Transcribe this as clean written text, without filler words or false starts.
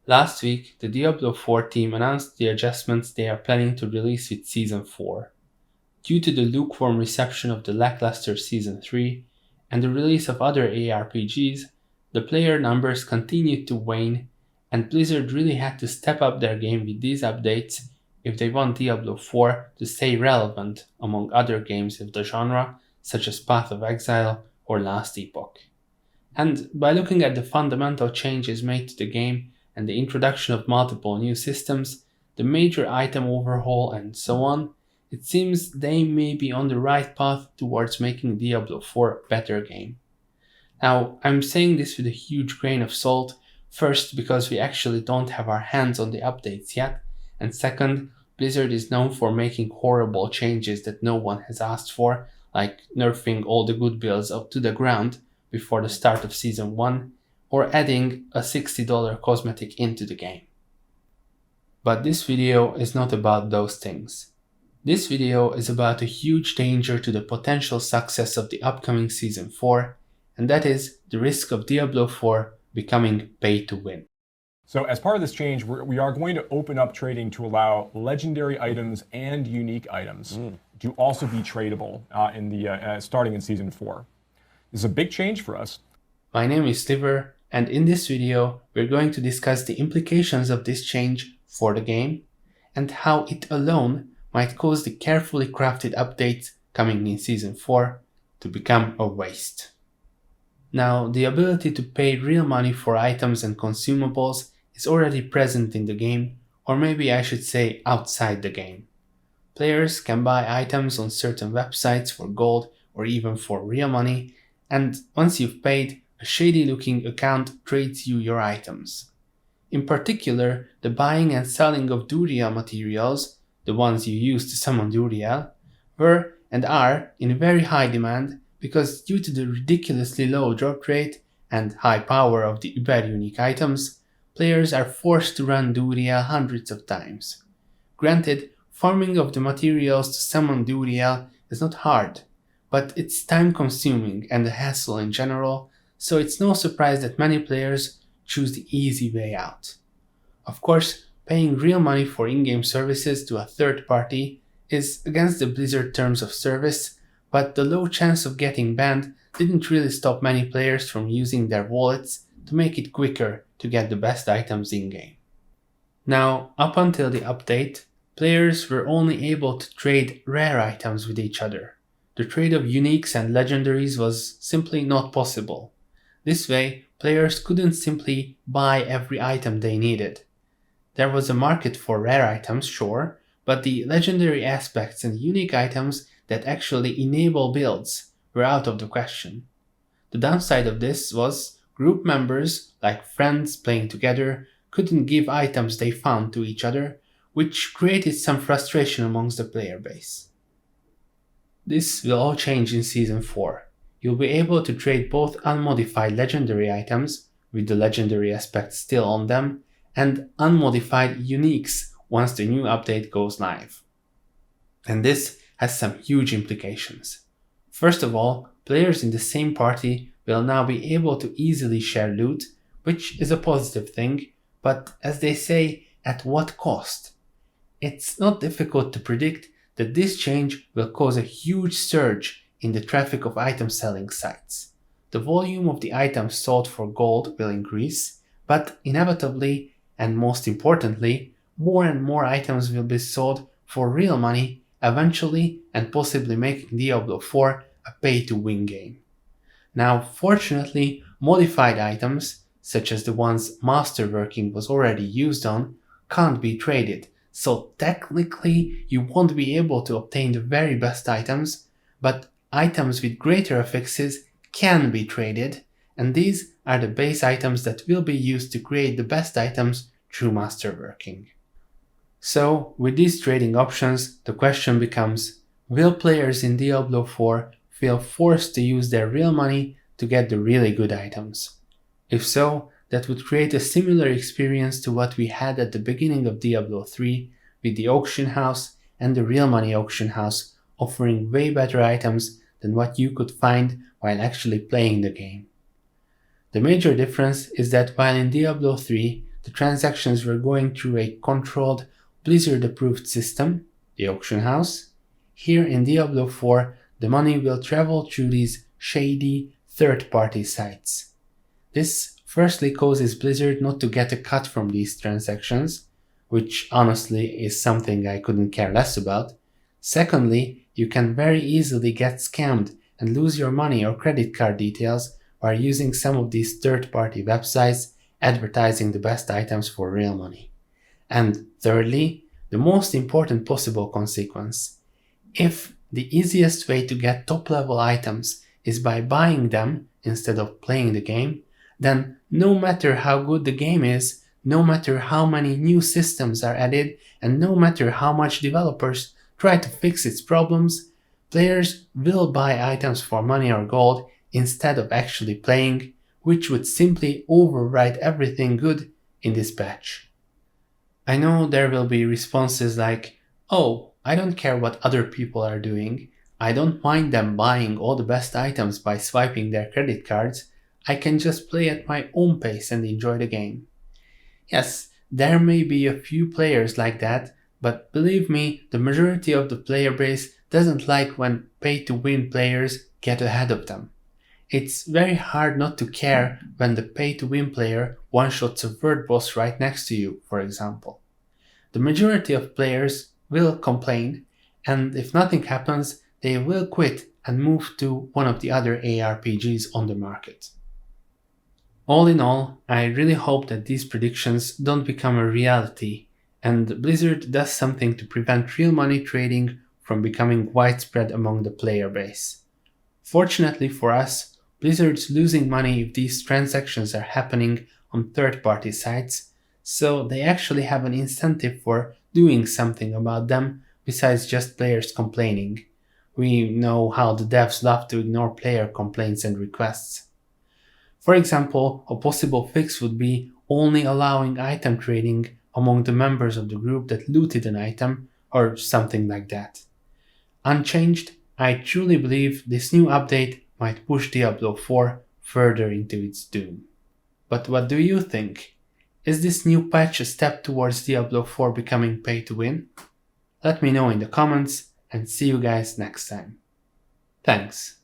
Last week, the Diablo 4 team announced the adjustments they are planning to release with Season 4. Due to the lukewarm reception of the lackluster Season 3 and the release of other ARPGs, the player numbers continued to wane, and Blizzard really had to step up their game with these updates if they want Diablo 4 to stay relevant among other games of the genre, such as Path of Exile or Last Epoch. And by looking at the fundamental changes made to the game and the introduction of multiple new systems, the major item overhaul, and so on, it seems they may be on the right path towards making Diablo 4 a better game. Now, I'm saying this with a huge grain of salt, first because we actually don't have our hands on the updates yet, and second, Blizzard is known for making horrible changes that no one has asked for, like nerfing all the good builds up to the ground before the start of Season 1, or adding a $60 cosmetic into the game. But this video is not about those things. This video is about a huge danger to the potential success of the upcoming Season 4, and that is the risk of Diablo 4 becoming pay to win. So as part of this change, we are going to open up trading to allow legendary items and unique items to also be tradable starting in Season 4. This is a big change for us. My name is Sliver, and in this video we're going to discuss the implications of this change for the game and how it alone might cause the carefully crafted updates coming in Season 4 to become a waste. Now, the ability to pay real money for items and consumables is already present in the game, or maybe I should say outside the game. Players can buy items on certain websites for gold or even for real money, and once you've paid, a shady looking account trades you your items. In particular, the buying and selling of Duriel materials, the ones you use to summon Duriel, were and are in very high demand because due to the ridiculously low drop rate and high power of the Uber unique items, players are forced to run Duriel hundreds of times. Granted, farming of the materials to summon Duriel is not hard, but it's time consuming and a hassle in general, so it's no surprise that many players choose the easy way out. Of course, paying real money for in-game services to a third party is against the Blizzard terms of service, but the low chance of getting banned didn't really stop many players from using their wallets to make it quicker to get the best items in-game. Now, up until the update, players were only able to trade rare items with each other. The trade of uniques and legendaries was simply not possible. This way, players couldn't simply buy every item they needed. There was a market for rare items, sure, but the legendary aspects and unique items that actually enable builds were out of the question. The downside of this was group members, like friends playing together, couldn't give items they found to each other, which created some frustration amongst the player base. This will all change in Season 4. You'll be able to trade both unmodified legendary items, with the legendary aspect still on them, and unmodified uniques once the new update goes live. And this has some huge implications. First of all, players in the same party will now be able to easily share loot, which is a positive thing, but as they say, at what cost? It's not difficult to predict that this change will cause a huge surge in the traffic of item selling sites. The volume of the items sold for gold will increase, but inevitably, and most importantly, more and more items will be sold for real money eventually, and possibly making Diablo 4 a pay-to-win game. Now, fortunately, modified items, such as the ones Masterworking was already used on, can't be traded, so technically you won't be able to obtain the very best items, but items with greater affixes can be traded, and these are the base items that will be used to create the best items through Masterworking. So, with these trading options, the question becomes, will players in Diablo 4 feel forced to use their real money to get the really good items? If so, that would create a similar experience to what we had at the beginning of Diablo 3 with the auction house and the real money auction house offering way better items than what you could find while actually playing the game. The major difference is that while in Diablo 3 the transactions were going through a controlled, Blizzard-approved system, the auction house. Here in Diablo 4, the money will travel through these shady, third-party sites. This firstly causes Blizzard not to get a cut from these transactions, which honestly is something I couldn't care less about. Secondly, you can very easily get scammed and lose your money or credit card details by using some of these third-party websites advertising the best items for real money. And thirdly, the most important possible consequence. If the easiest way to get top-level items is by buying them instead of playing the game, then no matter how good the game is, no matter how many new systems are added, and no matter how much developers try to fix its problems, players will buy items for money or gold instead of actually playing, which would simply overwrite everything good in this patch. I know there will be responses like, "Oh, I don't care what other people are doing. I don't mind them buying all the best items by swiping their credit cards. I can just play at my own pace and enjoy the game." Yes, there may be a few players like that, but believe me, the majority of the player base doesn't like when pay-to-win players get ahead of them. It's very hard not to care when the pay-to-win player one-shots a word boss right next to you, for example. The majority of players will complain, and if nothing happens, they will quit and move to one of the other ARPGs on the market. All in all, I really hope that these predictions don't become a reality, and Blizzard does something to prevent real money trading from becoming widespread among the player base. Fortunately for us, Blizzard's losing money if these transactions are happening on third-party sites, so they actually have an incentive for doing something about them besides just players complaining. We know how the devs love to ignore player complaints and requests. For example, a possible fix would be only allowing item trading among the members of the group that looted an item, or something like that. Unchanged, I truly believe this new update might push Diablo 4 further into its doom. But what do you think? Is this new patch a step towards Diablo 4 becoming pay to win? Let me know in the comments, and see you guys next time. Thanks.